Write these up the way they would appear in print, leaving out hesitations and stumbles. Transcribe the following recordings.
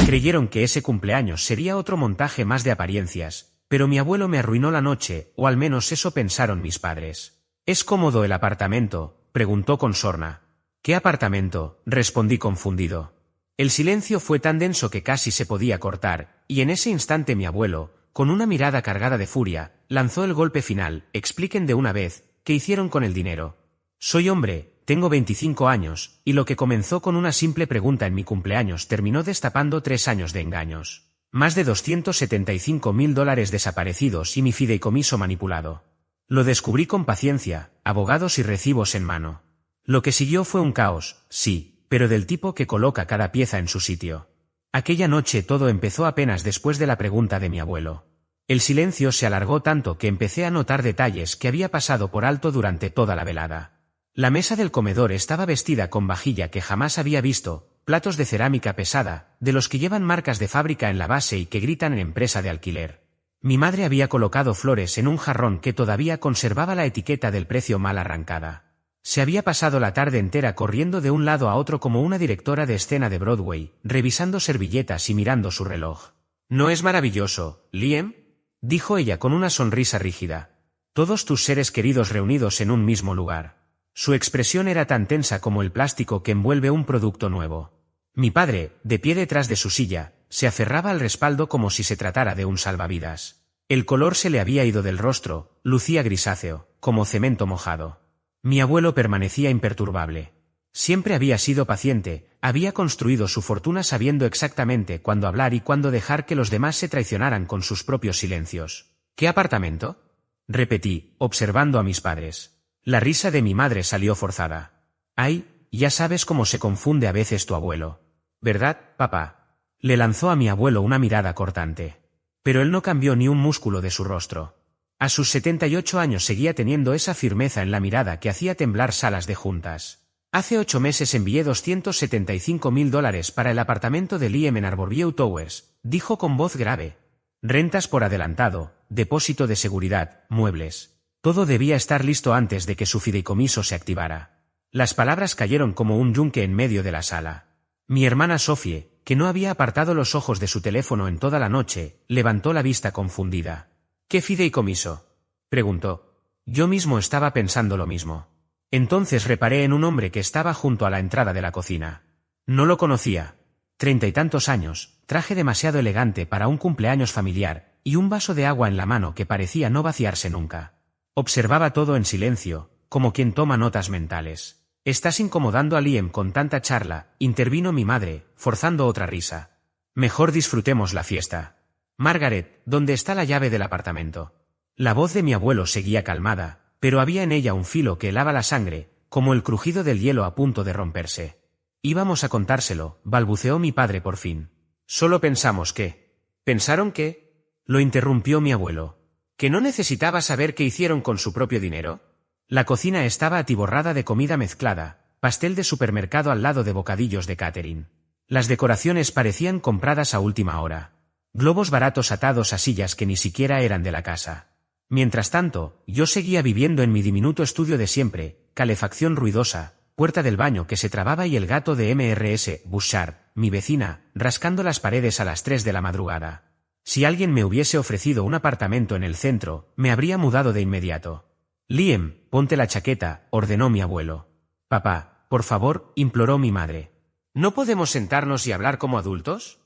Creyeron que ese cumpleaños sería otro montaje más de apariencias, pero mi abuelo me arruinó la noche, o al menos eso pensaron mis padres. ¿Es cómodo el apartamento?, preguntó con sorna. ¿Qué apartamento?, respondí confundido. El silencio fue tan denso que casi se podía cortar, y en ese instante mi abuelo, con una mirada cargada de furia, lanzó el golpe final. Expliquen de una vez, ¿qué hicieron con el dinero? Soy hombre, tengo 25 años, y lo que comenzó con una simple pregunta en mi cumpleaños terminó destapando 3 años de engaños. Más de $275.000 desaparecidos y mi fideicomiso manipulado. Lo descubrí con paciencia, abogados y recibos en mano. Lo que siguió fue un caos, sí, pero del tipo que coloca cada pieza en su sitio. Aquella noche todo empezó apenas después de la pregunta de mi abuelo. El silencio se alargó tanto que empecé a notar detalles que había pasado por alto durante toda la velada. La mesa del comedor estaba vestida con vajilla que jamás había visto, platos de cerámica pesada, de los que llevan marcas de fábrica en la base y que gritan en empresa de alquiler. Mi madre había colocado flores en un jarrón que todavía conservaba la etiqueta del precio mal arrancada. Se había pasado la tarde entera corriendo de un lado a otro como una directora de escena de Broadway, revisando servilletas y mirando su reloj. ¿No es maravilloso, Liam?, dijo ella con una sonrisa rígida. Todos tus seres queridos reunidos en un mismo lugar. Su expresión era tan tensa como el plástico que envuelve un producto nuevo. Mi padre, de pie detrás de su silla, se aferraba al respaldo como si se tratara de un salvavidas. El color se le había ido del rostro, lucía grisáceo, como cemento mojado. Mi abuelo permanecía imperturbable. Siempre había sido paciente, había construido su fortuna sabiendo exactamente cuándo hablar y cuándo dejar que los demás se traicionaran con sus propios silencios. ¿Qué apartamento?, repetí, observando a mis padres. La risa de mi madre salió forzada. Ay, ya sabes cómo se confunde a veces tu abuelo. ¿Verdad, papá? Le lanzó a mi abuelo una mirada cortante. Pero él no cambió ni un músculo de su rostro. A sus 78 años seguía teniendo esa firmeza en la mirada que hacía temblar salas de juntas. Hace 8 meses envié $275.000 para el apartamento de Liam en Arborview Towers, dijo con voz grave. Rentas por adelantado, depósito de seguridad, muebles. Todo debía estar listo antes de que su fideicomiso se activara. Las palabras cayeron como un yunque en medio de la sala. Mi hermana Sophie, que no había apartado los ojos de su teléfono en toda la noche, levantó la vista confundida. ¿Qué fideicomiso?, preguntó. Yo mismo estaba pensando lo mismo. Entonces reparé en un hombre que estaba junto a la entrada de la cocina. No lo conocía. 30 y tantos años, traje demasiado elegante para un cumpleaños familiar, y un vaso de agua en la mano que parecía no vaciarse nunca. Observaba todo en silencio, como quien toma notas mentales. «Estás incomodando a Liam con tanta charla», intervino mi madre, forzando otra risa. «Mejor disfrutemos la fiesta. Margaret, ¿dónde está la llave del apartamento?». La voz de mi abuelo seguía calmada, pero había en ella un filo que helaba la sangre, como el crujido del hielo a punto de romperse. «Íbamos a contárselo», balbuceó mi padre por fin. «Solo pensamos que». «¿Pensaron qué?», lo interrumpió mi abuelo. ¿Que no necesitaba saber qué hicieron con su propio dinero? La cocina estaba atiborrada de comida mezclada, pastel de supermercado al lado de bocadillos de catering. Las decoraciones parecían compradas a última hora. Globos baratos atados a sillas que ni siquiera eran de la casa. Mientras tanto, yo seguía viviendo en mi diminuto estudio de siempre, calefacción ruidosa, puerta del baño que se trababa y el gato de Mrs. Bouchard, mi vecina, rascando las paredes a las 3 de la madrugada. Si alguien me hubiese ofrecido un apartamento en el centro, me habría mudado de inmediato. «Liam, ponte la chaqueta», ordenó mi abuelo. «Papá, por favor», imploró mi madre. «¿No podemos sentarnos y hablar como adultos?».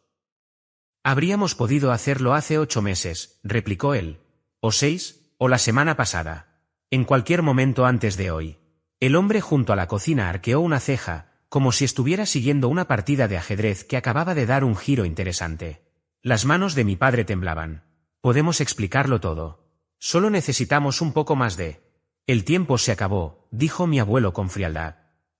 «Habríamos podido hacerlo hace 8 meses», replicó él. «O 6, o la semana pasada. En cualquier momento antes de hoy». El hombre junto a la cocina arqueó una ceja, como si estuviera siguiendo una partida de ajedrez que acababa de dar un giro interesante. Las manos de mi padre temblaban. «Podemos explicarlo todo. Solo necesitamos un poco más de...». «El tiempo se acabó», dijo mi abuelo con frialdad.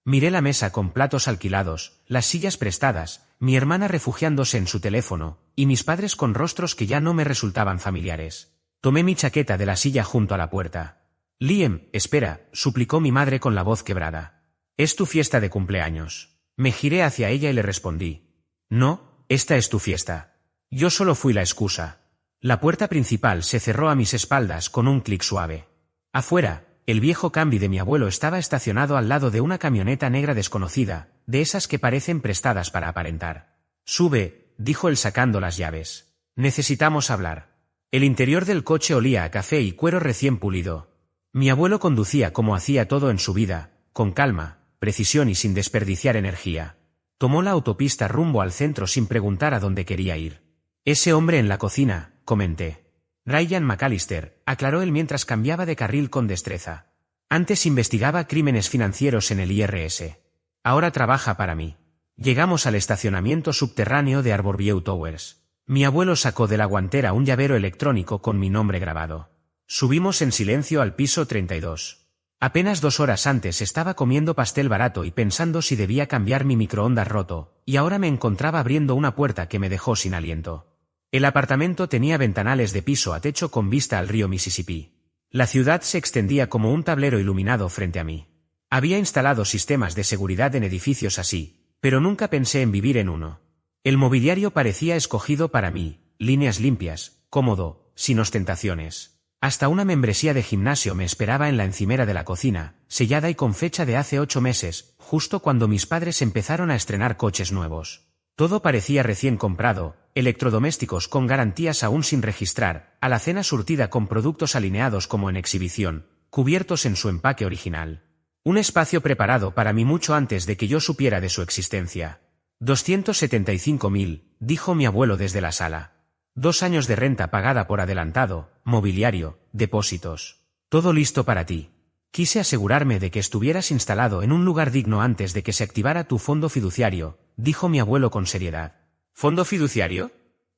Miré la mesa con platos alquilados, las sillas prestadas, mi hermana refugiándose en su teléfono, y mis padres con rostros que ya no me resultaban familiares. Tomé mi chaqueta de la silla junto a la puerta. «Liam, espera», suplicó mi madre con la voz quebrada. «Es tu fiesta de cumpleaños». Me giré hacia ella y le respondí. «No, esta es tu fiesta». Yo solo fui la excusa. La puerta principal se cerró a mis espaldas con un clic suave. Afuera, el viejo Camry de mi abuelo estaba estacionado al lado de una camioneta negra desconocida, de esas que parecen prestadas para aparentar. «Sube», dijo él sacando las llaves. Necesitamos hablar. El interior del coche olía a café y cuero recién pulido. Mi abuelo conducía como hacía todo en su vida, con calma, precisión y sin desperdiciar energía. Tomó la autopista rumbo al centro sin preguntar a dónde quería ir. Ese hombre en la cocina, comenté. Ryan McAllister, aclaró él mientras cambiaba de carril con destreza. Antes investigaba crímenes financieros en el IRS. Ahora trabaja para mí. Llegamos al estacionamiento subterráneo de Arborview Towers. Mi abuelo sacó de la guantera un llavero electrónico con mi nombre grabado. Subimos en silencio al piso 32. Apenas 2 horas antes estaba comiendo pastel barato y pensando si debía cambiar mi microondas roto, y ahora me encontraba abriendo una puerta que me dejó sin aliento. El apartamento tenía ventanales de piso a techo con vista al río Mississippi. La ciudad se extendía como un tablero iluminado frente a mí. Había instalado sistemas de seguridad en edificios así, pero nunca pensé en vivir en uno. El mobiliario parecía escogido para mí, líneas limpias, cómodo, sin ostentaciones. Hasta una membresía de gimnasio me esperaba en la encimera de la cocina, sellada y con fecha de hace 8 meses, justo cuando mis padres empezaron a estrenar coches nuevos. Todo parecía recién comprado, electrodomésticos con garantías aún sin registrar, alacena surtida con productos alineados como en exhibición, cubiertos en su empaque original. Un espacio preparado para mí mucho antes de que yo supiera de su existencia. 275.000, dijo mi abuelo desde la sala. 2 años de renta pagada por adelantado, mobiliario, depósitos. Todo listo para ti. Quise asegurarme de que estuvieras instalado en un lugar digno antes de que se activara tu fondo fiduciario, dijo mi abuelo con seriedad. ¿Fondo fiduciario?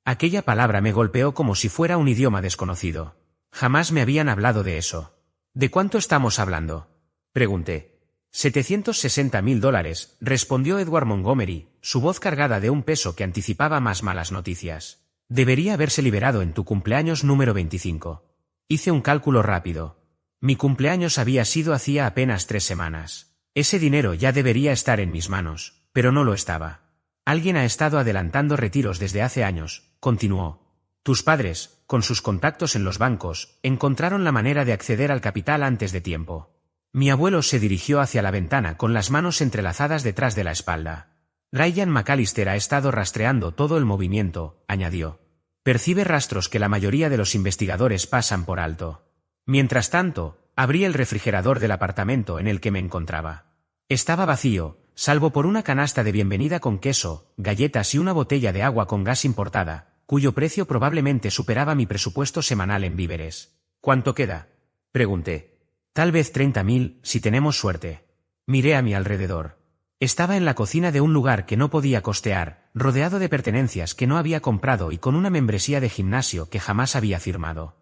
Aquella palabra me golpeó como si fuera un idioma desconocido. Jamás me habían hablado de eso. ¿De cuánto estamos hablando?, pregunté. $760.000, respondió Edward Montgomery, su voz cargada de un peso que anticipaba más malas noticias. Debería haberse liberado en tu cumpleaños número 25. Hice un cálculo rápido. Mi cumpleaños había sido hacía apenas 3 semanas. Ese dinero ya debería estar en mis manos, pero no lo estaba. Alguien ha estado adelantando retiros desde hace años, continuó. Tus padres, con sus contactos en los bancos, encontraron la manera de acceder al capital antes de tiempo. Mi abuelo se dirigió hacia la ventana con las manos entrelazadas detrás de la espalda. Ryan McAllister ha estado rastreando todo el movimiento, añadió. Percibe rastros que la mayoría de los investigadores pasan por alto. Mientras tanto, abrí el refrigerador del apartamento en el que me encontraba. Estaba vacío, salvo por una canasta de bienvenida con queso, galletas y una botella de agua con gas importada, cuyo precio probablemente superaba mi presupuesto semanal en víveres. ¿Cuánto queda?, pregunté. Tal vez 30.000, si tenemos suerte. Miré a mi alrededor. Estaba en la cocina de un lugar que no podía costear, rodeado de pertenencias que no había comprado y con una membresía de gimnasio que jamás había firmado.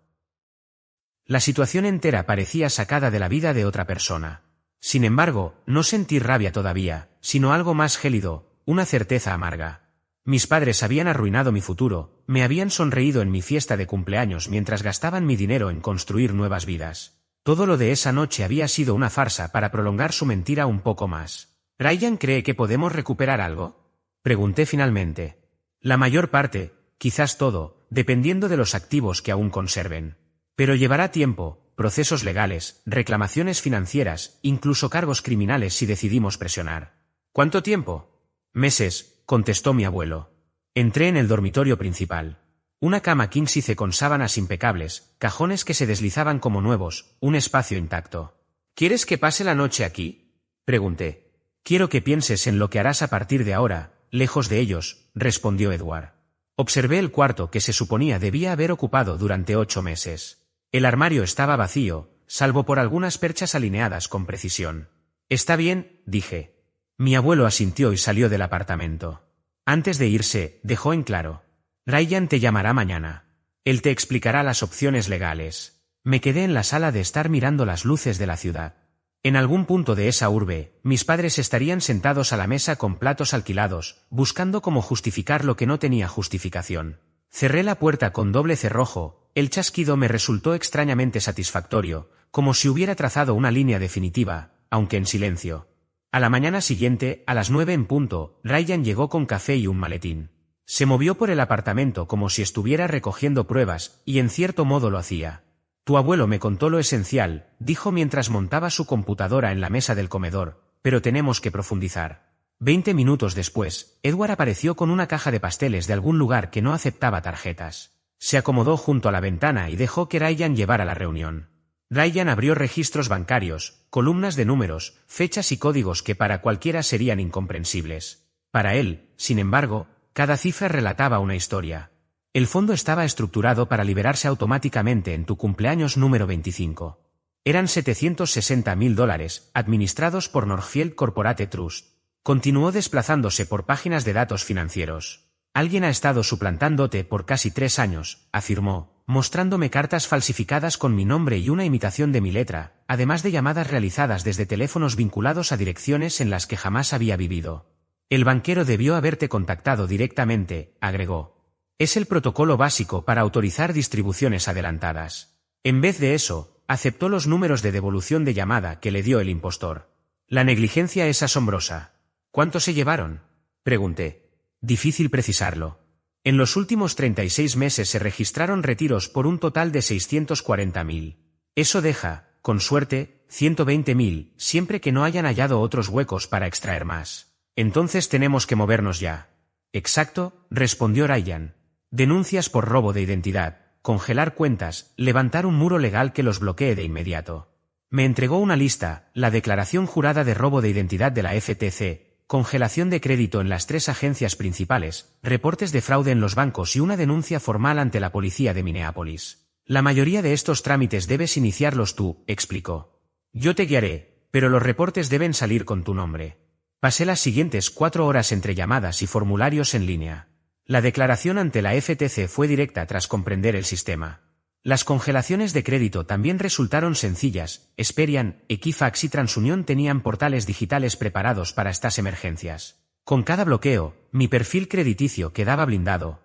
La situación entera parecía sacada de la vida de otra persona. Sin embargo, no sentí rabia todavía, sino algo más gélido, una certeza amarga. Mis padres habían arruinado mi futuro, me habían sonreído en mi fiesta de cumpleaños mientras gastaban mi dinero en construir nuevas vidas. Todo lo de esa noche había sido una farsa para prolongar su mentira un poco más. ¿Ryan cree que podemos recuperar algo?, pregunté finalmente. La mayor parte, quizás todo, dependiendo de los activos que aún conserven. Pero llevará tiempo, procesos legales, reclamaciones financieras, incluso cargos criminales si decidimos presionar. ¿Cuánto tiempo? Meses, contestó mi abuelo. Entré en el dormitorio principal. Una cama king size con sábanas impecables, cajones que se deslizaban como nuevos, un espacio intacto. ¿Quieres que pase la noche aquí?, pregunté. Quiero que pienses en lo que harás a partir de ahora, lejos de ellos, respondió Edward. Observé el cuarto que se suponía debía haber ocupado durante 8 meses. El armario estaba vacío, salvo por algunas perchas alineadas con precisión. Está bien, dije. Mi abuelo asintió y salió del apartamento. Antes de irse, dejó en claro. Ryan te llamará mañana. Él te explicará las opciones legales. Me quedé en la sala de estar mirando las luces de la ciudad. En algún punto de esa urbe, mis padres estarían sentados a la mesa con platos alquilados, buscando cómo justificar lo que no tenía justificación. Cerré la puerta con doble cerrojo, el chasquido me resultó extrañamente satisfactorio, como si hubiera trazado una línea definitiva, aunque en silencio. A la mañana siguiente, a las 9 en punto, Ryan llegó con café y un maletín. Se movió por el apartamento como si estuviera recogiendo pruebas, y en cierto modo lo hacía. Tu abuelo me contó lo esencial, dijo mientras montaba su computadora en la mesa del comedor, pero tenemos que profundizar. 20 minutos después, Edward apareció con una caja de pasteles de algún lugar que no aceptaba tarjetas. Se acomodó junto a la ventana y dejó que Ryan llevara la reunión. Ryan abrió registros bancarios, columnas de números, fechas y códigos que para cualquiera serían incomprensibles. Para él, sin embargo, cada cifra relataba una historia. El fondo estaba estructurado para liberarse automáticamente en tu cumpleaños número 25. Eran $760.000, administrados por Northfield Corporate Trust. Continuó desplazándose por páginas de datos financieros. Alguien ha estado suplantándote por casi 3 años, afirmó, mostrándome cartas falsificadas con mi nombre y una imitación de mi letra, además de llamadas realizadas desde teléfonos vinculados a direcciones en las que jamás había vivido. El banquero debió haberte contactado directamente, agregó. Es el protocolo básico para autorizar distribuciones adelantadas. En vez de eso, aceptó los números de devolución de llamada que le dio el impostor. La negligencia es asombrosa. ¿Cuánto se llevaron? Pregunté. Difícil precisarlo. En los últimos 36 meses se registraron retiros por un total de 640.000. Eso deja, con suerte, 120.000, siempre que no hayan hallado otros huecos para extraer más. Entonces tenemos que movernos ya. Exacto, respondió Ryan. Denuncias por robo de identidad, congelar cuentas, levantar un muro legal que los bloquee de inmediato. Me entregó una lista, la declaración jurada de robo de identidad de la FTC, congelación de crédito en las 3 agencias principales, reportes de fraude en los bancos y una denuncia formal ante la policía de Minneapolis. La mayoría de estos trámites debes iniciarlos tú, explicó. Yo te guiaré, pero los reportes deben salir con tu nombre. Pasé las siguientes 4 horas entre llamadas y formularios en línea. La declaración ante la FTC fue directa tras comprender el sistema. Las congelaciones de crédito también resultaron sencillas. Experian, Equifax y TransUnion tenían portales digitales preparados para estas emergencias. Con cada bloqueo, mi perfil crediticio quedaba blindado,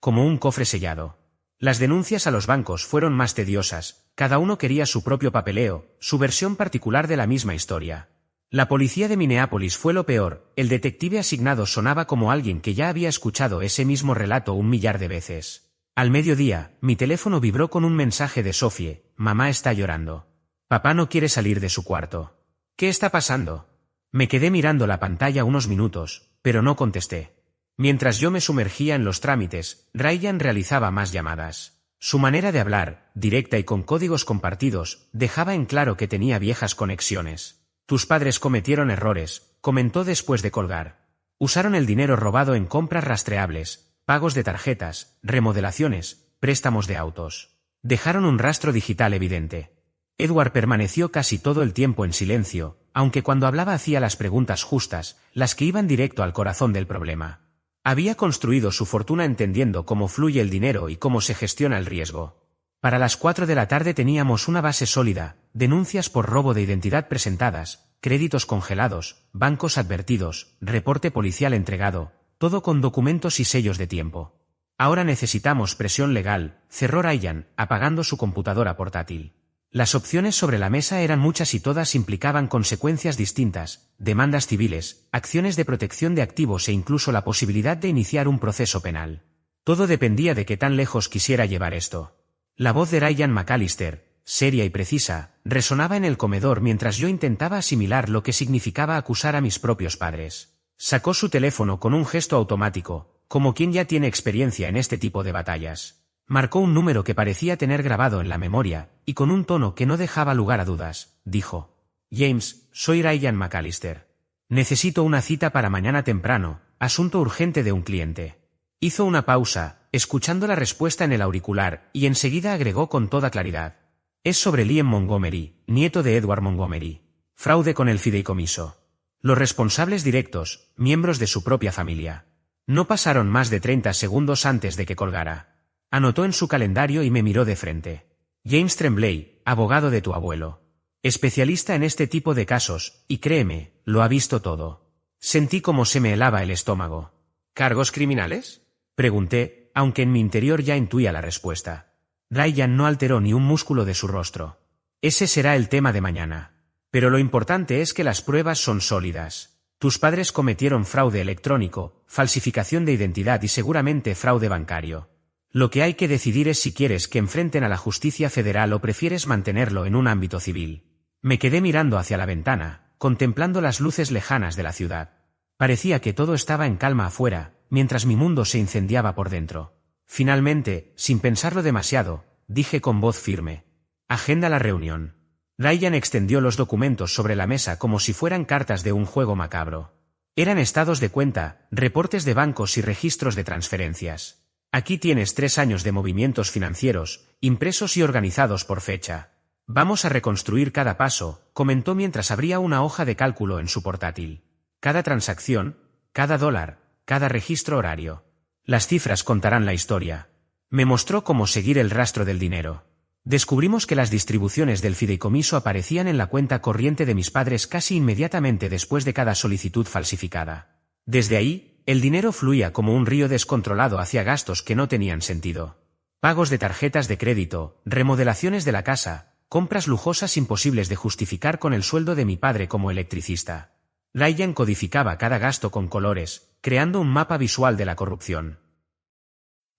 como un cofre sellado. Las denuncias a los bancos fueron más tediosas, cada uno quería su propio papeleo, su versión particular de la misma historia. La policía de Minneapolis fue lo peor, el detective asignado sonaba como alguien que ya había escuchado ese mismo relato 1 millar de veces. Al mediodía, mi teléfono vibró con un mensaje de Sophie, mamá está llorando. Papá no quiere salir de su cuarto. ¿Qué está pasando? Me quedé mirando la pantalla unos minutos, pero no contesté. Mientras yo me sumergía en los trámites, Ryan realizaba más llamadas. Su manera de hablar, directa y con códigos compartidos, dejaba en claro que tenía viejas conexiones. Tus padres cometieron errores, comentó después de colgar. Usaron el dinero robado en compras rastreables, pagos de tarjetas, remodelaciones, préstamos de autos. Dejaron un rastro digital evidente. Edward permaneció casi todo el tiempo en silencio, aunque cuando hablaba hacía las preguntas justas, las que iban directo al corazón del problema. Había construido su fortuna entendiendo cómo fluye el dinero y cómo se gestiona el riesgo. Para las 4 de la tarde teníamos una base sólida, denuncias por robo de identidad presentadas, créditos congelados, bancos advertidos, reporte policial entregado, todo con documentos y sellos de tiempo. Ahora necesitamos presión legal, cerró Ryan, apagando su computadora portátil. Las opciones sobre la mesa eran muchas y todas implicaban consecuencias distintas, demandas civiles, acciones de protección de activos e incluso la posibilidad de iniciar un proceso penal. Todo dependía de qué tan lejos quisiera llevar esto. La voz de Ryan McAllister, seria y precisa, resonaba en el comedor mientras yo intentaba asimilar lo que significaba acusar a mis propios padres. Sacó su teléfono con un gesto automático, como quien ya tiene experiencia en este tipo de batallas. Marcó un número que parecía tener grabado en la memoria, y con un tono que no dejaba lugar a dudas, dijo. James, soy Ryan McAllister. Necesito una cita para mañana temprano, asunto urgente de un cliente. Hizo una pausa, escuchando la respuesta en el auricular, y enseguida agregó con toda claridad. Es sobre Liam Montgomery, nieto de Edward Montgomery. Fraude con el fideicomiso. Los responsables directos, miembros de su propia familia. No pasaron más de 30 segundos antes de que colgara. Anotó en su calendario y me miró de frente. James Tremblay, abogado de tu abuelo. Especialista en este tipo de casos, y créeme, lo ha visto todo. Sentí como se me helaba el estómago. ¿Cargos criminales? Pregunté, aunque en mi interior ya intuía la respuesta. Ryan no alteró ni un músculo de su rostro. Ese será el tema de mañana. Pero lo importante es que las pruebas son sólidas. Tus padres cometieron fraude electrónico, falsificación de identidad y seguramente fraude bancario. Lo que hay que decidir es si quieres que enfrenten a la justicia federal o prefieres mantenerlo en un ámbito civil. Me quedé mirando hacia la ventana, contemplando las luces lejanas de la ciudad. Parecía que todo estaba en calma afuera, mientras mi mundo se incendiaba por dentro. Finalmente, sin pensarlo demasiado, dije con voz firme: agenda la reunión. Ryan extendió los documentos sobre la mesa como si fueran cartas de un juego macabro. Eran estados de cuenta, reportes de bancos y registros de transferencias. Aquí tienes 3 años de movimientos financieros, impresos y organizados por fecha. Vamos a reconstruir cada paso, comentó mientras abría una hoja de cálculo en su portátil. Cada transacción, cada dólar, cada registro horario. Las cifras contarán la historia. Me mostró cómo seguir el rastro del dinero. Descubrimos que las distribuciones del fideicomiso aparecían en la cuenta corriente de mis padres casi inmediatamente después de cada solicitud falsificada. Desde ahí, el dinero fluía como un río descontrolado hacia gastos que no tenían sentido. Pagos de tarjetas de crédito, remodelaciones de la casa, compras lujosas imposibles de justificar con el sueldo de mi padre como electricista. Ryan codificaba cada gasto con colores, creando un mapa visual de la corrupción.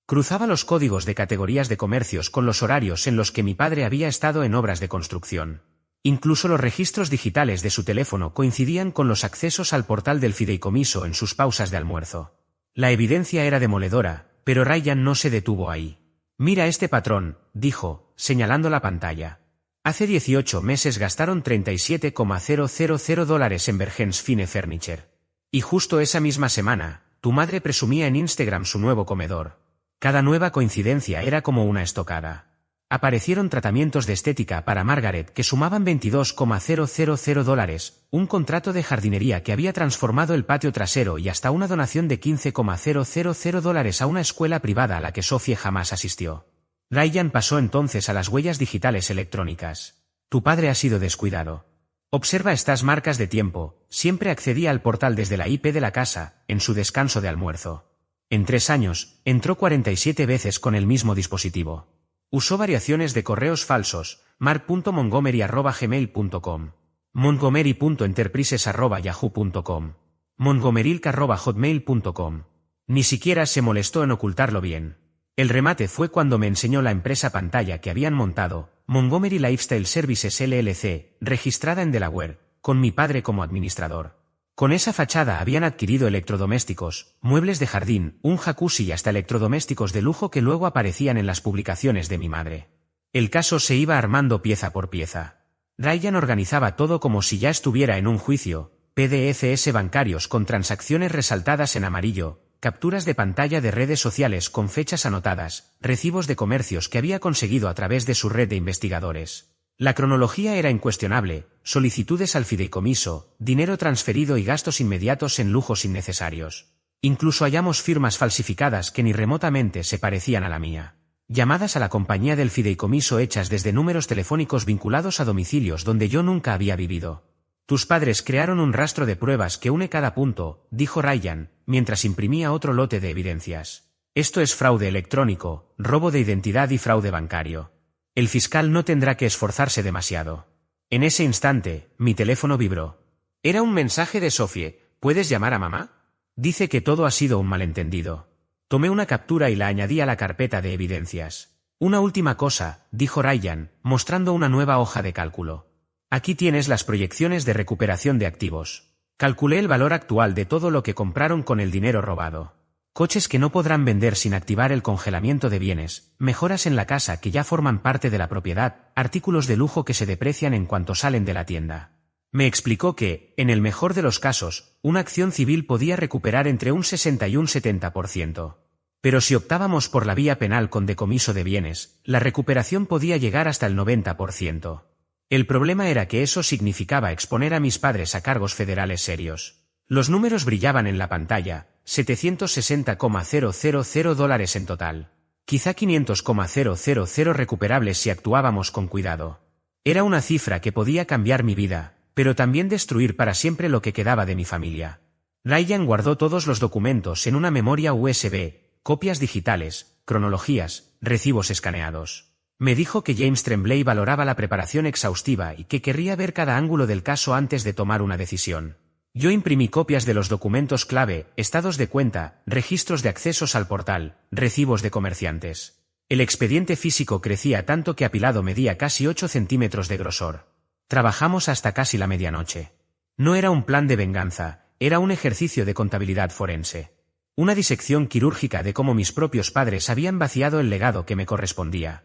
Cruzaba los códigos de categorías de comercios con los horarios en los que mi padre había estado en obras de construcción. Incluso los registros digitales de su teléfono coincidían con los accesos al portal del fideicomiso en sus pausas de almuerzo. La evidencia era demoledora, pero Ryan no se detuvo ahí. Mira este patrón, dijo, señalando la pantalla. Hace 18 meses gastaron $37,000 en Bergens Fine Furniture. Y justo esa misma semana, tu madre presumía en Instagram su nuevo comedor. Cada nueva coincidencia era como una estocada. Aparecieron tratamientos de estética para Margaret que sumaban $22,000, un contrato de jardinería que había transformado el patio trasero y hasta una donación de $15,000 a una escuela privada a la que Sophie jamás asistió. Ryan pasó entonces a las huellas digitales electrónicas. Tu padre ha sido descuidado. Observa estas marcas de tiempo, siempre accedía al portal desde la IP de la casa, en su descanso de almuerzo. En 3 años, entró 47 veces con el mismo dispositivo. Usó variaciones de correos falsos, mark.montgomery@gmail.com, montgomery.enterprises@yahoo.com, montgomerilk@hotmail.com. Ni siquiera se molestó en ocultarlo bien. El remate fue cuando me enseñó la empresa pantalla que habían montado, Montgomery Lifestyle Services LLC, registrada en Delaware, con mi padre como administrador. Con esa fachada habían adquirido electrodomésticos, muebles de jardín, un jacuzzi y hasta electrodomésticos de lujo que luego aparecían en las publicaciones de mi madre. El caso se iba armando pieza por pieza. Ryan organizaba todo como si ya estuviera en un juicio, PDFs bancarios con transacciones resaltadas en amarillo, capturas de pantalla de redes sociales con fechas anotadas, recibos de comercios que había conseguido a través de su red de investigadores. La cronología era incuestionable: solicitudes al fideicomiso, dinero transferido y gastos inmediatos en lujos innecesarios. Incluso hallamos firmas falsificadas que ni remotamente se parecían a la mía. Llamadas a la compañía del fideicomiso hechas desde números telefónicos vinculados a domicilios donde yo nunca había vivido. Tus padres crearon un rastro de pruebas que une cada punto, dijo Ryan, mientras imprimía otro lote de evidencias. Esto es fraude electrónico, robo de identidad y fraude bancario. El fiscal no tendrá que esforzarse demasiado. En ese instante, mi teléfono vibró. Era un mensaje de Sophie: ¿puedes llamar a mamá? Dice que todo ha sido un malentendido. Tomé una captura y la añadí a la carpeta de evidencias. Una última cosa, dijo Ryan, mostrando una nueva hoja de cálculo. Aquí tienes las proyecciones de recuperación de activos. Calculé el valor actual de todo lo que compraron con el dinero robado. Coches que no podrán vender sin activar el congelamiento de bienes, mejoras en la casa que ya forman parte de la propiedad, artículos de lujo que se deprecian en cuanto salen de la tienda. Me explicó que, en el mejor de los casos, una acción civil podía recuperar entre un 60 y un 70%. Pero si optábamos por la vía penal con decomiso de bienes, la recuperación podía llegar hasta el 90%. El problema era que eso significaba exponer a mis padres a cargos federales serios. Los números brillaban en la pantalla: $760,000 en total. Quizá $500,000 recuperables si actuábamos con cuidado. Era una cifra que podía cambiar mi vida, pero también destruir para siempre lo que quedaba de mi familia. Ryan guardó todos los documentos en una memoria USB, copias digitales, cronologías, recibos escaneados. Me dijo que James Tremblay valoraba la preparación exhaustiva y que querría ver cada ángulo del caso antes de tomar una decisión. Yo imprimí copias de los documentos clave, estados de cuenta, registros de accesos al portal, recibos de comerciantes. El expediente físico crecía tanto que apilado medía casi 8 centímetros de grosor. Trabajamos hasta casi la medianoche. No era un plan de venganza, era un ejercicio de contabilidad forense. Una disección quirúrgica de cómo mis propios padres habían vaciado el legado que me correspondía.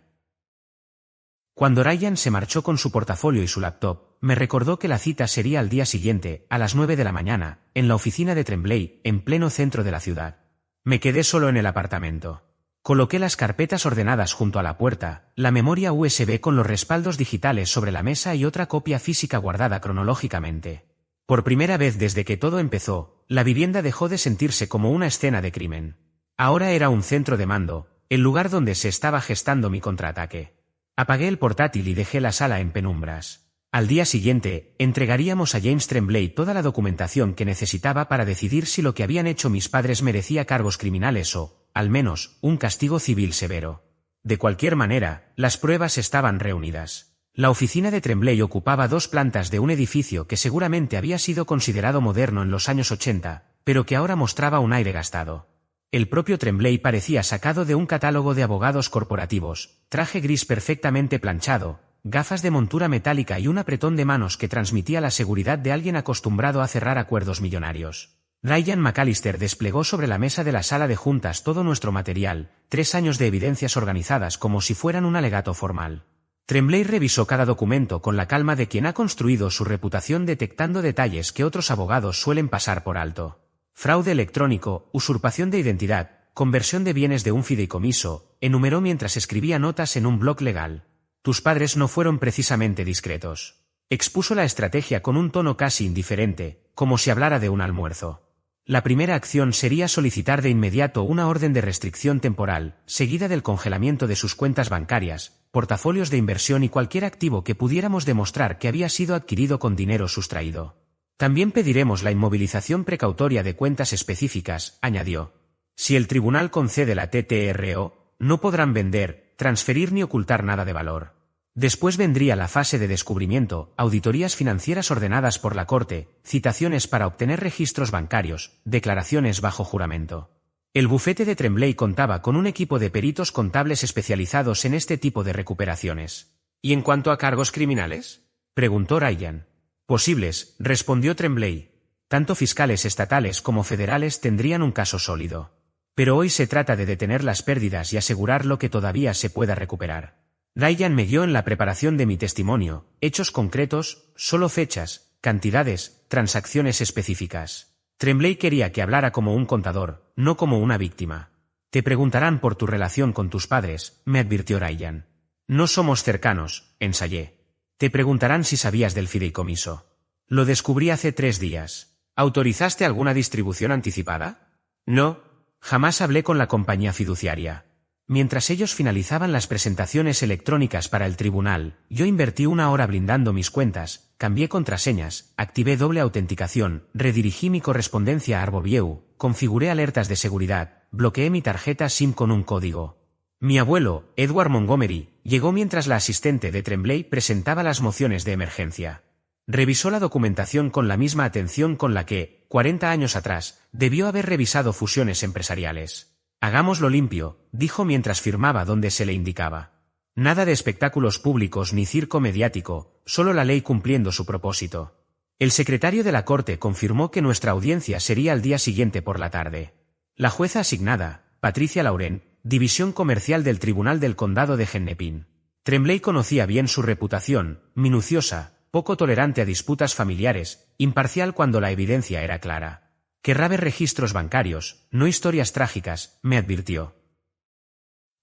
Cuando Ryan se marchó con su portafolio y su laptop, me recordó que la cita sería al día siguiente, a las 9 de la mañana, en la oficina de Tremblay, en pleno centro de la ciudad. Me quedé solo en el apartamento. Coloqué las carpetas ordenadas junto a la puerta, la memoria USB con los respaldos digitales sobre la mesa y otra copia física guardada cronológicamente. Por primera vez desde que todo empezó, la vivienda dejó de sentirse como una escena de crimen. Ahora era un centro de mando, el lugar donde se estaba gestando mi contraataque. Apagué el portátil y dejé la sala en penumbras. Al día siguiente, entregaríamos a James Tremblay toda la documentación que necesitaba para decidir si lo que habían hecho mis padres merecía cargos criminales o, al menos, un castigo civil severo. De cualquier manera, las pruebas estaban reunidas. La oficina de Tremblay ocupaba 2 plantas de un edificio que seguramente había sido considerado moderno en los años 80, pero que ahora mostraba un aire gastado. El propio Tremblay parecía sacado de un catálogo de abogados corporativos, traje gris perfectamente planchado, gafas de montura metálica y un apretón de manos que transmitía la seguridad de alguien acostumbrado a cerrar acuerdos millonarios. Ryan McAllister desplegó sobre la mesa de la sala de juntas todo nuestro material, 3 años de evidencias organizadas como si fueran un alegato formal. Tremblay revisó cada documento con la calma de quien ha construido su reputación detectando detalles que otros abogados suelen pasar por alto. Fraude electrónico, usurpación de identidad, conversión de bienes de un fideicomiso, enumeró mientras escribía notas en un blog legal. Tus padres no fueron precisamente discretos. Expuso la estrategia con un tono casi indiferente, como si hablara de un almuerzo. La primera acción sería solicitar de inmediato una orden de restricción temporal, seguida del congelamiento de sus cuentas bancarias, portafolios de inversión y cualquier activo que pudiéramos demostrar que había sido adquirido con dinero sustraído. También pediremos la inmovilización precautoria de cuentas específicas, añadió. Si el tribunal concede la TTRO, no podrán vender, transferir ni ocultar nada de valor. Después vendría la fase de descubrimiento, auditorías financieras ordenadas por la Corte, citaciones para obtener registros bancarios, declaraciones bajo juramento. El bufete de Tremblay contaba con un equipo de peritos contables especializados en este tipo de recuperaciones. ¿Y en cuanto a cargos criminales?, preguntó Ryan. Posibles, respondió Tremblay. Tanto fiscales estatales como federales tendrían un caso sólido. Pero hoy se trata de detener las pérdidas y asegurar lo que todavía se pueda recuperar. Ryan me guió en la preparación de mi testimonio, hechos concretos, solo fechas, cantidades, transacciones específicas. Tremblay quería que hablara como un contador, no como una víctima. Te preguntarán por tu relación con tus padres, me advirtió Ryan. No somos cercanos, ensayé. Te preguntarán si sabías del fideicomiso. Lo descubrí hace 3 días. ¿Autorizaste alguna distribución anticipada? No, jamás hablé con la compañía fiduciaria. Mientras ellos finalizaban las presentaciones electrónicas para el tribunal, yo invertí 1 hora blindando mis cuentas, cambié contraseñas, activé doble autenticación, redirigí mi correspondencia a Arbovieu, configuré alertas de seguridad, bloqueé mi tarjeta SIM con un código. Mi abuelo, Edward Montgomery, llegó mientras la asistente de Tremblay presentaba las mociones de emergencia. Revisó la documentación con la misma atención con la que, 40 años atrás, debió haber revisado fusiones empresariales. Hagámoslo limpio, dijo mientras firmaba donde se le indicaba. Nada de espectáculos públicos ni circo mediático, solo la ley cumpliendo su propósito. El secretario de la Corte confirmó que nuestra audiencia sería al día siguiente por la tarde. La jueza asignada, Patricia Laurent, División Comercial del Tribunal del Condado de Hennepin. Tremblay conocía bien su reputación, minuciosa, poco tolerante a disputas familiares, imparcial cuando la evidencia era clara. Querrá ver registros bancarios, no historias trágicas, me advirtió.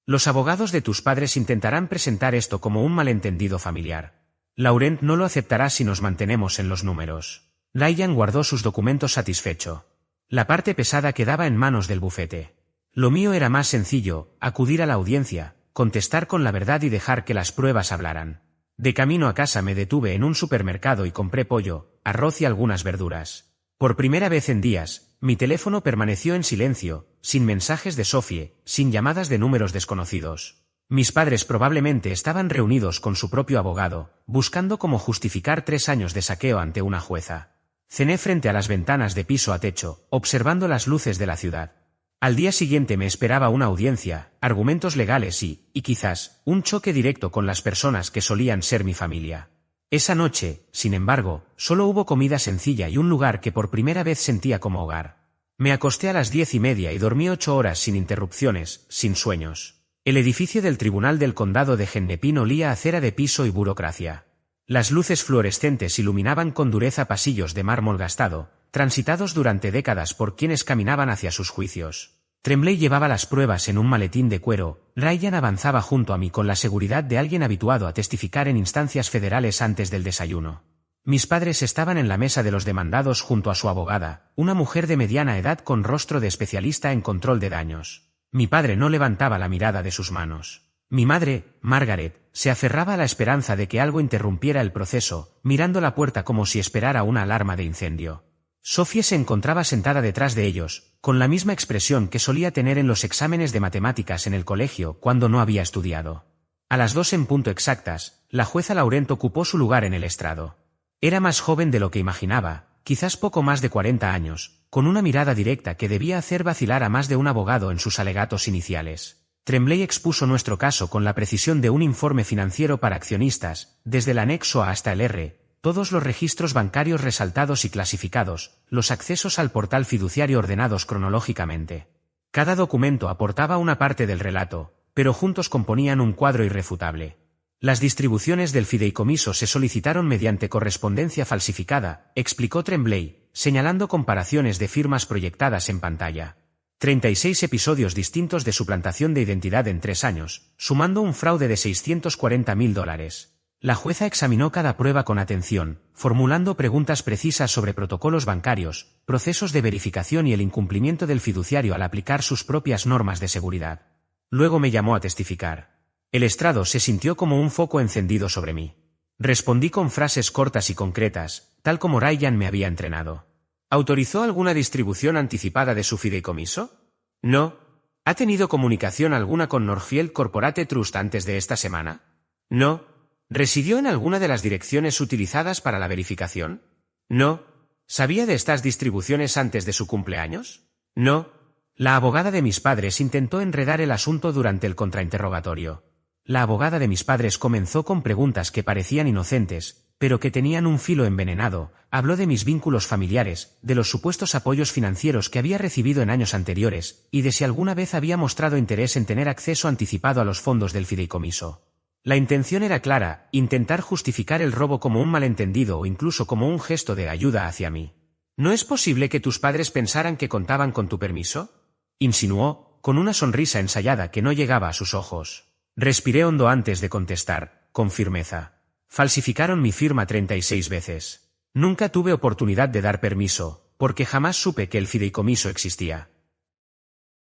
Los abogados de tus padres intentarán presentar esto como un malentendido familiar. Laurent no lo aceptará si nos mantenemos en los números. Ryan guardó sus documentos satisfecho. La parte pesada quedaba en manos del bufete. Lo mío era más sencillo, acudir a la audiencia, contestar con la verdad y dejar que las pruebas hablaran. De camino a casa me detuve en un supermercado y compré pollo, arroz y algunas verduras. Por primera vez en días, mi teléfono permaneció en silencio, sin mensajes de Sophie, sin llamadas de números desconocidos. Mis padres probablemente estaban reunidos con su propio abogado, buscando cómo justificar 3 años de saqueo ante una jueza. Cené frente a las ventanas de piso a techo, observando las luces de la ciudad. Al día siguiente me esperaba una audiencia, argumentos legales y quizás, un choque directo con las personas que solían ser mi familia. Esa noche, sin embargo, solo hubo comida sencilla y un lugar que por primera vez sentía como hogar. Me acosté a las 10:30 y dormí 8 horas sin interrupciones, sin sueños. El edificio del Tribunal del Condado de Hennepin olía a cera de piso y burocracia. Las luces fluorescentes iluminaban con dureza pasillos de mármol gastado, transitados durante décadas por quienes caminaban hacia sus juicios. Tremblay llevaba las pruebas en un maletín de cuero. Ryan avanzaba junto a mí con la seguridad de alguien habituado a testificar en instancias federales antes del desayuno. Mis padres estaban en la mesa de los demandados junto a su abogada, una mujer de mediana edad con rostro de especialista en control de daños. Mi padre no levantaba la mirada de sus manos. Mi madre, Margaret, se aferraba a la esperanza de que algo interrumpiera el proceso, mirando la puerta como si esperara una alarma de incendio. Sophie se encontraba sentada detrás de ellos, con la misma expresión que solía tener en los exámenes de matemáticas en el colegio cuando no había estudiado. A las 2 en punto exactas, la jueza Laurent ocupó su lugar en el estrado. Era más joven de lo que imaginaba, quizás poco más de 40 años, con una mirada directa que debía hacer vacilar a más de un abogado en sus alegatos iniciales. Tremblay expuso nuestro caso con la precisión de un informe financiero para accionistas, desde el anexo A hasta el R, todos los registros bancarios resaltados y clasificados, los accesos al portal fiduciario ordenados cronológicamente. Cada documento aportaba una parte del relato, pero juntos componían un cuadro irrefutable. Las distribuciones del fideicomiso se solicitaron mediante correspondencia falsificada, explicó Tremblay, señalando comparaciones de firmas proyectadas en pantalla. 36 episodios distintos de suplantación de identidad en 3 años, sumando un fraude de $640.000. La jueza examinó cada prueba con atención, formulando preguntas precisas sobre protocolos bancarios, procesos de verificación y el incumplimiento del fiduciario al aplicar sus propias normas de seguridad. Luego me llamó a testificar. El estrado se sintió como un foco encendido sobre mí. Respondí con frases cortas y concretas, tal como Ryan me había entrenado. ¿Autorizó alguna distribución anticipada de su fideicomiso? No. ¿Ha tenido comunicación alguna con Northfield Corporate Trust antes de esta semana? No. ¿Residió en alguna de las direcciones utilizadas para la verificación? No. ¿Sabía de estas distribuciones antes de su cumpleaños? No. La abogada de mis padres intentó enredar el asunto durante el contrainterrogatorio. La abogada de mis padres comenzó con preguntas que parecían inocentes, pero que tenían un filo envenenado. Habló de mis vínculos familiares, de los supuestos apoyos financieros que había recibido en años anteriores, y de si alguna vez había mostrado interés en tener acceso anticipado a los fondos del fideicomiso. La intención era clara, intentar justificar el robo como un malentendido o incluso como un gesto de ayuda hacia mí. ¿No es posible que tus padres pensaran que contaban con tu permiso?, insinuó, con una sonrisa ensayada que no llegaba a sus ojos. Respiré hondo antes de contestar, con firmeza. Falsificaron mi firma 36 veces. Nunca tuve oportunidad de dar permiso, porque jamás supe que el fideicomiso existía.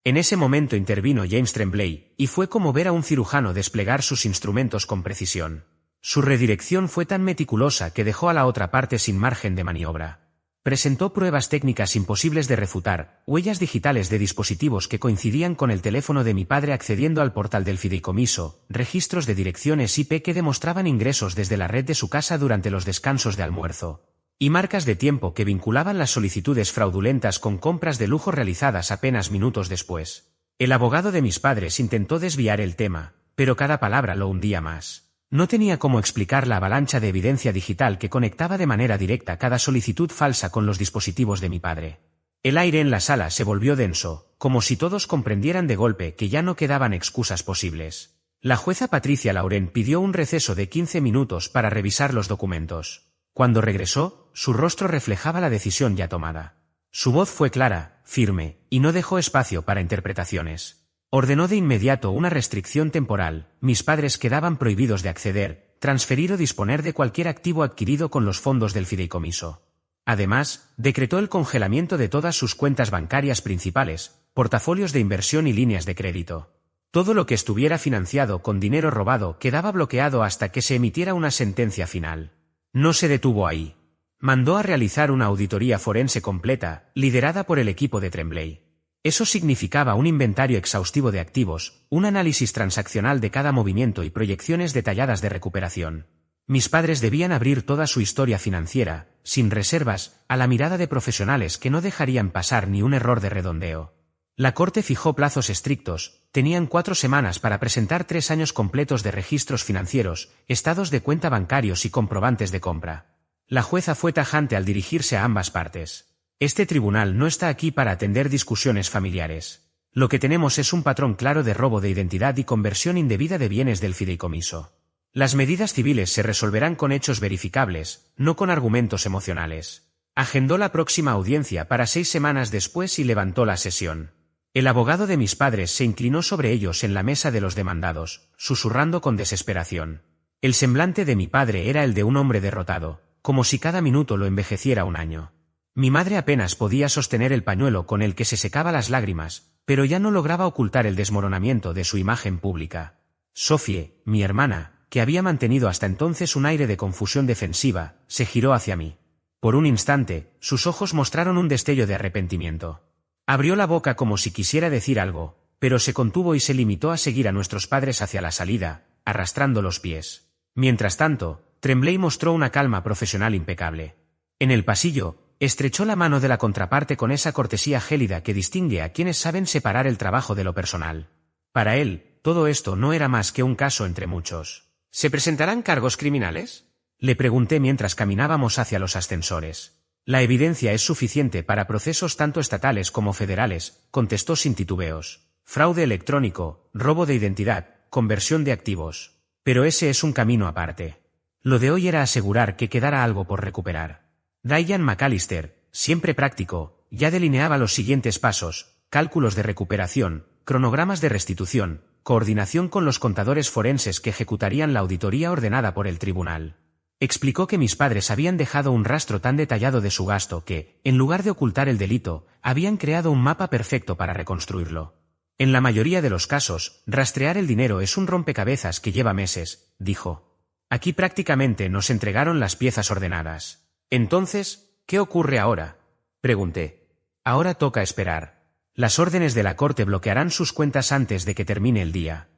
En ese momento intervino James Tremblay, y fue como ver a un cirujano desplegar sus instrumentos con precisión. Su redirección fue tan meticulosa que dejó a la otra parte sin margen de maniobra. Presentó pruebas técnicas imposibles de refutar, huellas digitales de dispositivos que coincidían con el teléfono de mi padre accediendo al portal del fideicomiso, registros de direcciones IP que demostraban ingresos desde la red de su casa durante los descansos de almuerzo, y marcas de tiempo que vinculaban las solicitudes fraudulentas con compras de lujo realizadas apenas minutos después. El abogado de mis padres intentó desviar el tema, pero cada palabra lo hundía más. No tenía cómo explicar la avalancha de evidencia digital que conectaba de manera directa cada solicitud falsa con los dispositivos de mi padre. El aire en la sala se volvió denso, como si todos comprendieran de golpe que ya no quedaban excusas posibles. La jueza Patricia Laurent pidió un receso de 15 minutos para revisar los documentos. Cuando regresó, su rostro reflejaba la decisión ya tomada. Su voz fue clara, firme, y no dejó espacio para interpretaciones. Ordenó de inmediato una restricción temporal. Mis padres quedaban prohibidos de acceder, transferir o disponer de cualquier activo adquirido con los fondos del fideicomiso. Además, decretó el congelamiento de todas sus cuentas bancarias principales, portafolios de inversión y líneas de crédito. Todo lo que estuviera financiado con dinero robado quedaba bloqueado hasta que se emitiera una sentencia final. No se detuvo ahí. Mandó a realizar una auditoría forense completa, liderada por el equipo de Tremblay. Eso significaba un inventario exhaustivo de activos, un análisis transaccional de cada movimiento y proyecciones detalladas de recuperación. Mis padres debían abrir toda su historia financiera, sin reservas, a la mirada de profesionales que no dejarían pasar ni un error de redondeo. La corte fijó plazos estrictos, tenían 4 semanas para presentar 3 años completos de registros financieros, estados de cuenta bancarios y comprobantes de compra. La jueza fue tajante al dirigirse a ambas partes. Este tribunal no está aquí para atender discusiones familiares. Lo que tenemos es un patrón claro de robo de identidad y conversión indebida de bienes del fideicomiso. Las medidas civiles se resolverán con hechos verificables, no con argumentos emocionales. Agendó la próxima audiencia para 6 semanas después y levantó la sesión. El abogado de mis padres se inclinó sobre ellos en la mesa de los demandados, susurrando con desesperación. El semblante de mi padre era el de un hombre derrotado, como si cada minuto lo envejeciera un año. Mi madre apenas podía sostener el pañuelo con el que se secaba las lágrimas, pero ya no lograba ocultar el desmoronamiento de su imagen pública. Sophie, mi hermana, que había mantenido hasta entonces un aire de confusión defensiva, se giró hacia mí. Por un instante, sus ojos mostraron un destello de arrepentimiento. Abrió la boca como si quisiera decir algo, pero se contuvo y se limitó a seguir a nuestros padres hacia la salida, arrastrando los pies. Mientras tanto, Tremblay mostró una calma profesional impecable. En el pasillo, estrechó la mano de la contraparte con esa cortesía gélida que distingue a quienes saben separar el trabajo de lo personal. Para él, todo esto no era más que un caso entre muchos. ¿Se presentarán cargos criminales?, le pregunté mientras caminábamos hacia los ascensores. La evidencia es suficiente para procesos tanto estatales como federales, contestó sin titubeos. Fraude electrónico, robo de identidad, conversión de activos. Pero ese es un camino aparte. Lo de hoy era asegurar que quedara algo por recuperar. Ryan McAllister, siempre práctico, ya delineaba los siguientes pasos: cálculos de recuperación, cronogramas de restitución, coordinación con los contadores forenses que ejecutarían la auditoría ordenada por el tribunal. Explicó que mis padres habían dejado un rastro tan detallado de su gasto que, en lugar de ocultar el delito, habían creado un mapa perfecto para reconstruirlo. En la mayoría de los casos, rastrear el dinero es un rompecabezas que lleva meses, dijo. Aquí prácticamente nos entregaron las piezas ordenadas. Entonces, ¿qué ocurre ahora?, pregunté. Ahora toca esperar. Las órdenes de la corte bloquearán sus cuentas antes de que termine el día.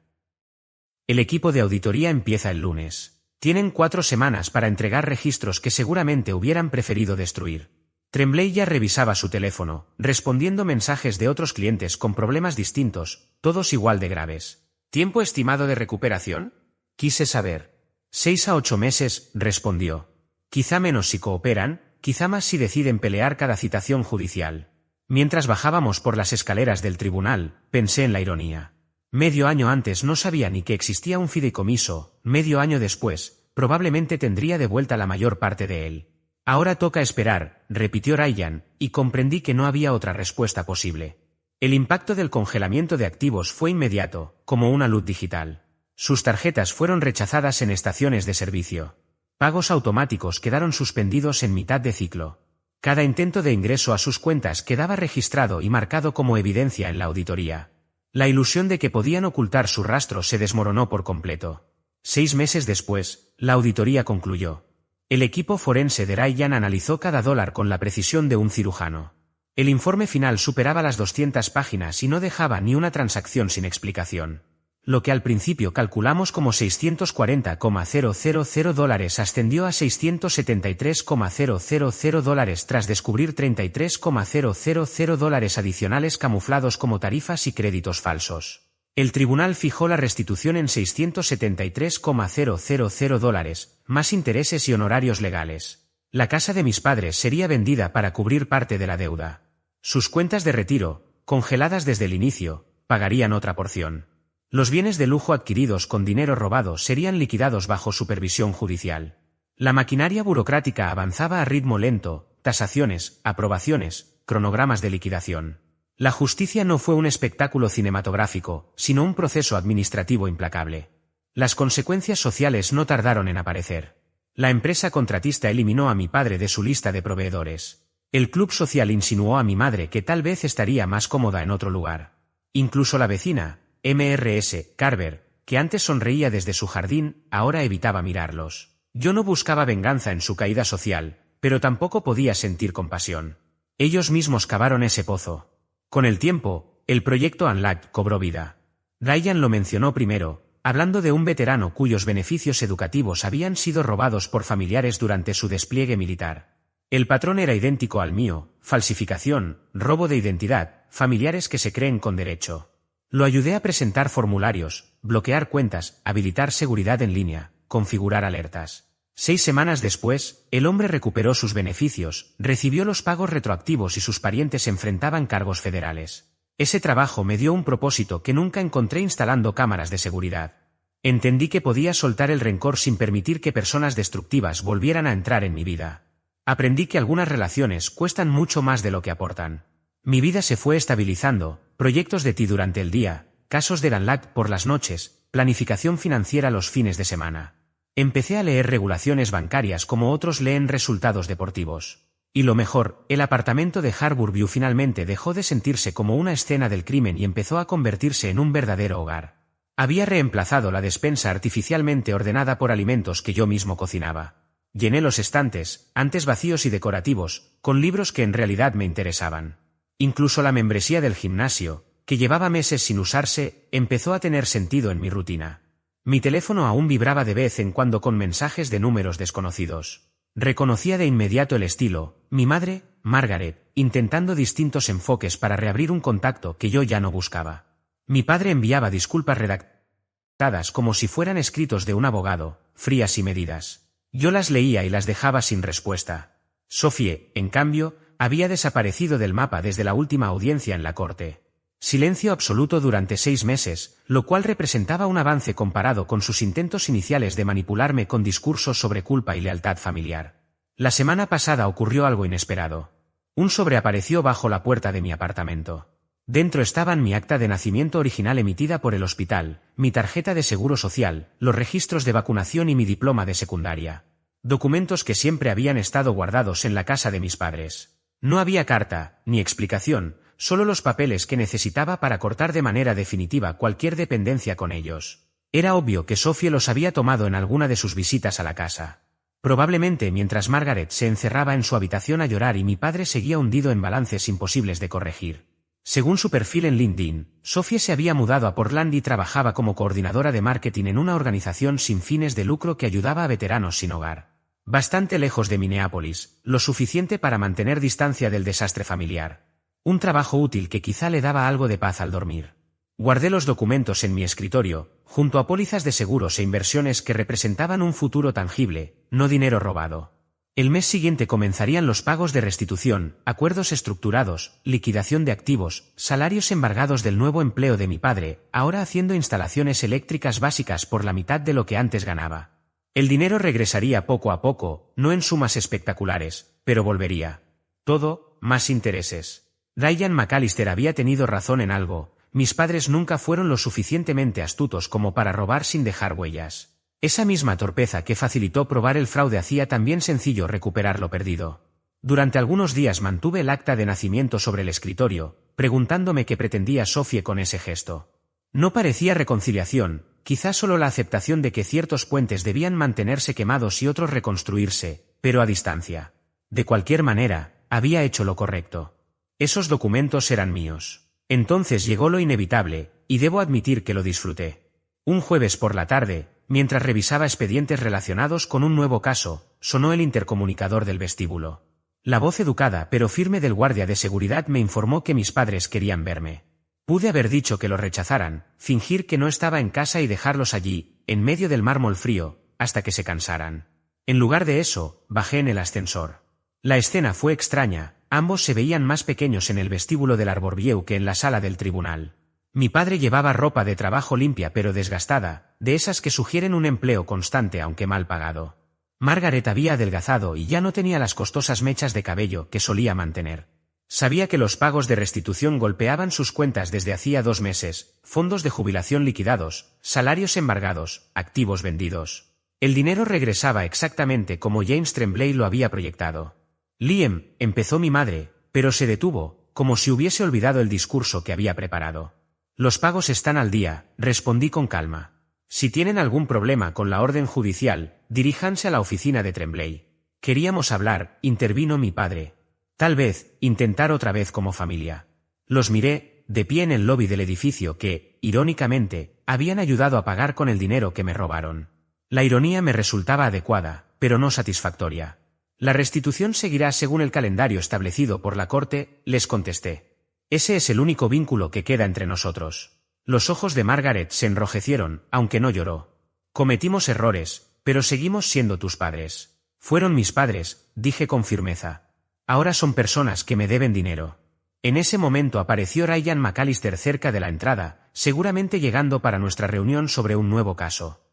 El equipo de auditoría empieza el lunes. Tienen 4 semanas para entregar registros que seguramente hubieran preferido destruir. Tremblay ya revisaba su teléfono, respondiendo mensajes de otros clientes con problemas distintos, todos igual de graves. ¿Tiempo estimado de recuperación?, quise saber. 6 a 8 meses, respondió. Quizá menos si cooperan, quizá más si deciden pelear cada citación judicial. Mientras bajábamos por las escaleras del tribunal, pensé en la ironía. Medio año antes no sabía ni que existía un fideicomiso, medio año después, probablemente tendría de vuelta la mayor parte de él. Ahora toca esperar, repitió Ryan, y comprendí que no había otra respuesta posible. El impacto del congelamiento de activos fue inmediato, como una luz digital. Sus tarjetas fueron rechazadas en estaciones de servicio. Pagos automáticos quedaron suspendidos en mitad de ciclo. Cada intento de ingreso a sus cuentas quedaba registrado y marcado como evidencia en la auditoría. La ilusión de que podían ocultar su rastro se desmoronó por completo. 6 meses después, la auditoría concluyó. El equipo forense de Ryan analizó cada dólar con la precisión de un cirujano. El informe final superaba las 200 páginas y no dejaba ni una transacción sin explicación. Lo que al principio calculamos como $640,000 ascendió a $673,000 tras descubrir $33,000 adicionales camuflados como tarifas y créditos falsos. El tribunal fijó la restitución en $673,000, más intereses y honorarios legales. La casa de mis padres sería vendida para cubrir parte de la deuda. Sus cuentas de retiro, congeladas desde el inicio, pagarían otra porción. Los bienes de lujo adquiridos con dinero robado serían liquidados bajo supervisión judicial. La maquinaria burocrática avanzaba a ritmo lento: tasaciones, aprobaciones, cronogramas de liquidación. La justicia no fue un espectáculo cinematográfico, sino un proceso administrativo implacable. Las consecuencias sociales no tardaron en aparecer. La empresa contratista eliminó a mi padre de su lista de proveedores. El club social insinuó a mi madre que tal vez estaría más cómoda en otro lugar. Incluso la vecina, Mrs. Carver, que antes sonreía desde su jardín, ahora evitaba mirarlos. Yo no buscaba venganza en su caída social, pero tampoco podía sentir compasión. Ellos mismos cavaron ese pozo. Con el tiempo, el proyecto Unlocked cobró vida. Ryan lo mencionó primero, hablando de un veterano cuyos beneficios educativos habían sido robados por familiares durante su despliegue militar. El patrón era idéntico al mío: falsificación, robo de identidad, familiares que se creen con derecho. Lo ayudé a presentar formularios, bloquear cuentas, habilitar seguridad en línea, configurar alertas. 6 semanas después, el hombre recuperó sus beneficios, recibió los pagos retroactivos y sus parientes enfrentaban cargos federales. Ese trabajo me dio un propósito que nunca encontré instalando cámaras de seguridad. Entendí que podía soltar el rencor sin permitir que personas destructivas volvieran a entrar en mi vida. Aprendí que algunas relaciones cuestan mucho más de lo que aportan. Mi vida se fue estabilizando: proyectos de ti durante el día, casos de Ganlack por las noches, planificación financiera los fines de semana. Empecé a leer regulaciones bancarias como otros leen resultados deportivos. Y lo mejor, el apartamento de Harbourview finalmente dejó de sentirse como una escena del crimen y empezó a convertirse en un verdadero hogar. Había reemplazado la despensa artificialmente ordenada por alimentos que yo mismo cocinaba. Llené los estantes, antes vacíos y decorativos, con libros que en realidad me interesaban. Incluso la membresía del gimnasio, que llevaba meses sin usarse, empezó a tener sentido en mi rutina. Mi teléfono aún vibraba de vez en cuando con mensajes de números desconocidos. Reconocía de inmediato el estilo: mi madre, Margaret, intentando distintos enfoques para reabrir un contacto que yo ya no buscaba. Mi padre enviaba disculpas redactadas como si fueran escritos de un abogado, frías y medidas. Yo las leía y las dejaba sin respuesta. Sophie, en cambio, había desaparecido del mapa desde la última audiencia en la corte. Silencio absoluto durante 6 meses, lo cual representaba un avance comparado con sus intentos iniciales de manipularme con discursos sobre culpa y lealtad familiar. La semana pasada ocurrió algo inesperado. Un sobre apareció bajo la puerta de mi apartamento. Dentro estaban mi acta de nacimiento original emitida por el hospital, mi tarjeta de seguro social, los registros de vacunación y mi diploma de secundaria. Documentos que siempre habían estado guardados en la casa de mis padres. No había carta, ni explicación, solo los papeles que necesitaba para cortar de manera definitiva cualquier dependencia con ellos. Era obvio que Sophie los había tomado en alguna de sus visitas a la casa. Probablemente mientras Margaret se encerraba en su habitación a llorar y mi padre seguía hundido en balances imposibles de corregir. Según su perfil en LinkedIn, Sophie se había mudado a Portland y trabajaba como coordinadora de marketing en una organización sin fines de lucro que ayudaba a veteranos sin hogar. Bastante lejos de Minneapolis, lo suficiente para mantener distancia del desastre familiar. Un trabajo útil que quizá le daba algo de paz al dormir. Guardé los documentos en mi escritorio, junto a pólizas de seguros e inversiones que representaban un futuro tangible, no dinero robado. El mes siguiente comenzarían los pagos de restitución, acuerdos estructurados, liquidación de activos, salarios embargados del nuevo empleo de mi padre, ahora haciendo instalaciones eléctricas básicas por la mitad de lo que antes ganaba. El dinero regresaría poco a poco, no en sumas espectaculares, pero volvería. Todo, más intereses. Ryan McAllister había tenido razón en algo: mis padres nunca fueron lo suficientemente astutos como para robar sin dejar huellas. Esa misma torpeza que facilitó probar el fraude hacía también sencillo recuperar lo perdido. Durante algunos días mantuve el acta de nacimiento sobre el escritorio, preguntándome qué pretendía Sophie con ese gesto. No parecía reconciliación, quizás solo la aceptación de que ciertos puentes debían mantenerse quemados y otros reconstruirse, pero a distancia. De cualquier manera, había hecho lo correcto. Esos documentos eran míos. Entonces llegó lo inevitable, y debo admitir que lo disfruté. Un jueves por la tarde, mientras revisaba expedientes relacionados con un nuevo caso, sonó el intercomunicador del vestíbulo. La voz educada pero firme del guardia de seguridad me informó que mis padres querían verme. Pude haber dicho que lo rechazaran, fingir que no estaba en casa y dejarlos allí, en medio del mármol frío, hasta que se cansaran. En lugar de eso, bajé en el ascensor. La escena fue extraña. Ambos se veían más pequeños en el vestíbulo del Harbourview que en la sala del tribunal. Mi padre llevaba ropa de trabajo limpia pero desgastada, de esas que sugieren un empleo constante aunque mal pagado. Margaret había adelgazado y ya no tenía las costosas mechas de cabello que solía mantener. Sabía que los pagos de restitución golpeaban sus cuentas desde hacía 2 meses, fondos de jubilación liquidados, salarios embargados, activos vendidos. El dinero regresaba exactamente como James Tremblay lo había proyectado. Liam, empezó mi madre, pero se detuvo, como si hubiese olvidado el discurso que había preparado. Los pagos están al día, respondí con calma. Si tienen algún problema con la orden judicial, diríjanse a la oficina de Tremblay. Queríamos hablar, intervino mi padre. Tal vez, intentar otra vez como familia. Los miré, de pie en el lobby del edificio que, irónicamente, habían ayudado a pagar con el dinero que me robaron. La ironía me resultaba adecuada, pero no satisfactoria. La restitución seguirá según el calendario establecido por la corte, les contesté. Ese es el único vínculo que queda entre nosotros. Los ojos de Margaret se enrojecieron, aunque no lloró. Cometimos errores, pero seguimos siendo tus padres. Fueron mis padres, dije con firmeza. Ahora son personas que me deben dinero. En ese momento apareció Ryan McAllister cerca de la entrada, seguramente llegando para nuestra reunión sobre un nuevo caso.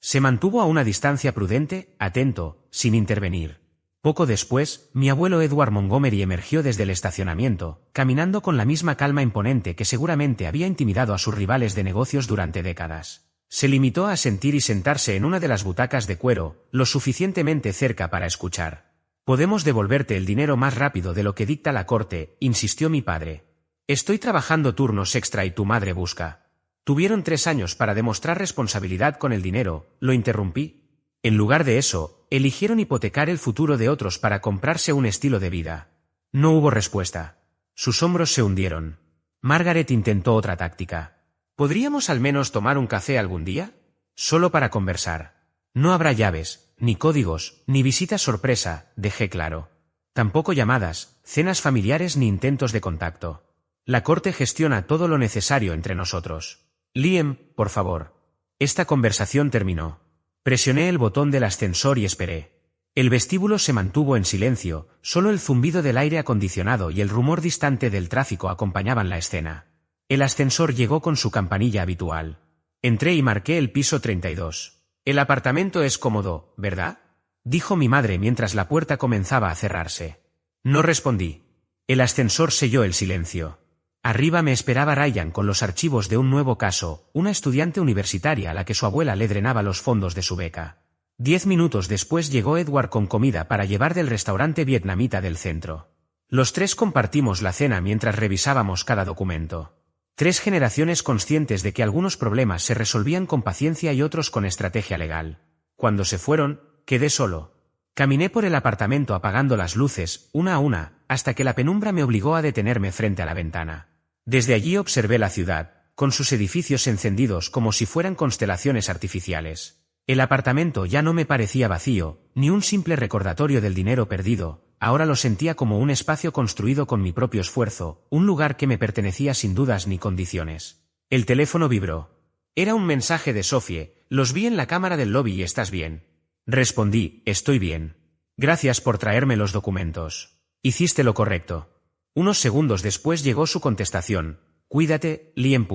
Se mantuvo a una distancia prudente, atento, sin intervenir. Poco después, mi abuelo Edward Montgomery emergió desde el estacionamiento, caminando con la misma calma imponente que seguramente había intimidado a sus rivales de negocios durante décadas. Se limitó a asentir y sentarse en una de las butacas de cuero, lo suficientemente cerca para escuchar. «Podemos devolverte el dinero más rápido de lo que dicta la corte», insistió mi padre. «Estoy trabajando turnos extra y tu madre busca». «Tuvieron 3 años para demostrar responsabilidad con el dinero», lo interrumpí. En lugar de eso, eligieron hipotecar el futuro de otros para comprarse un estilo de vida. No hubo respuesta. Sus hombros se hundieron. Margaret intentó otra táctica. «¿Podríamos al menos tomar un café algún día? Solo para conversar. No habrá llaves, ni códigos, ni visitas sorpresa», dejé claro. Tampoco llamadas, cenas familiares ni intentos de contacto. La corte gestiona todo lo necesario entre nosotros. «Liam, por favor». Esta conversación terminó. Presioné el botón del ascensor y esperé. El vestíbulo se mantuvo en silencio, solo el zumbido del aire acondicionado y el rumor distante del tráfico acompañaban la escena. El ascensor llegó con su campanilla habitual. Entré y marqué el piso 32. «El apartamento es cómodo, ¿verdad?», dijo mi madre mientras la puerta comenzaba a cerrarse. No respondí. El ascensor selló el silencio. Arriba me esperaba Ryan con los archivos de un nuevo caso, una estudiante universitaria a la que su abuela le drenaba los fondos de su beca. 10 minutos después llegó Edward con comida para llevar del restaurante vietnamita del centro. Los 3 compartimos la cena mientras revisábamos cada documento. 3 generaciones conscientes de que algunos problemas se resolvían con paciencia y otros con estrategia legal. Cuando se fueron, quedé solo. Caminé por el apartamento apagando las luces, una a una, hasta que la penumbra me obligó a detenerme frente a la ventana. Desde allí observé la ciudad, con sus edificios encendidos como si fueran constelaciones artificiales. El apartamento ya no me parecía vacío, ni un simple recordatorio del dinero perdido, ahora lo sentía como un espacio construido con mi propio esfuerzo, un lugar que me pertenecía sin dudas ni condiciones. El teléfono vibró. Era un mensaje de Sophie: «Los vi en la cámara del lobby y estás bien». Respondí: «Estoy bien. Gracias por traerme los documentos. Hiciste lo correcto». Unos segundos después llegó su contestación: «Cuídate, Liam».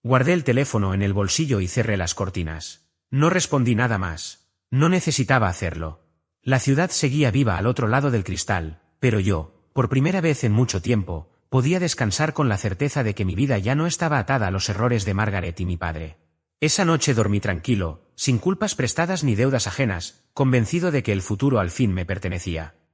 Guardé el teléfono en el bolsillo y cerré las cortinas. No respondí nada más. No necesitaba hacerlo. La ciudad seguía viva al otro lado del cristal, pero yo, por primera vez en mucho tiempo, podía descansar con la certeza de que mi vida ya no estaba atada a los errores de Margaret y mi padre. Esa noche dormí tranquilo, sin culpas prestadas ni deudas ajenas, convencido de que el futuro al fin me pertenecía.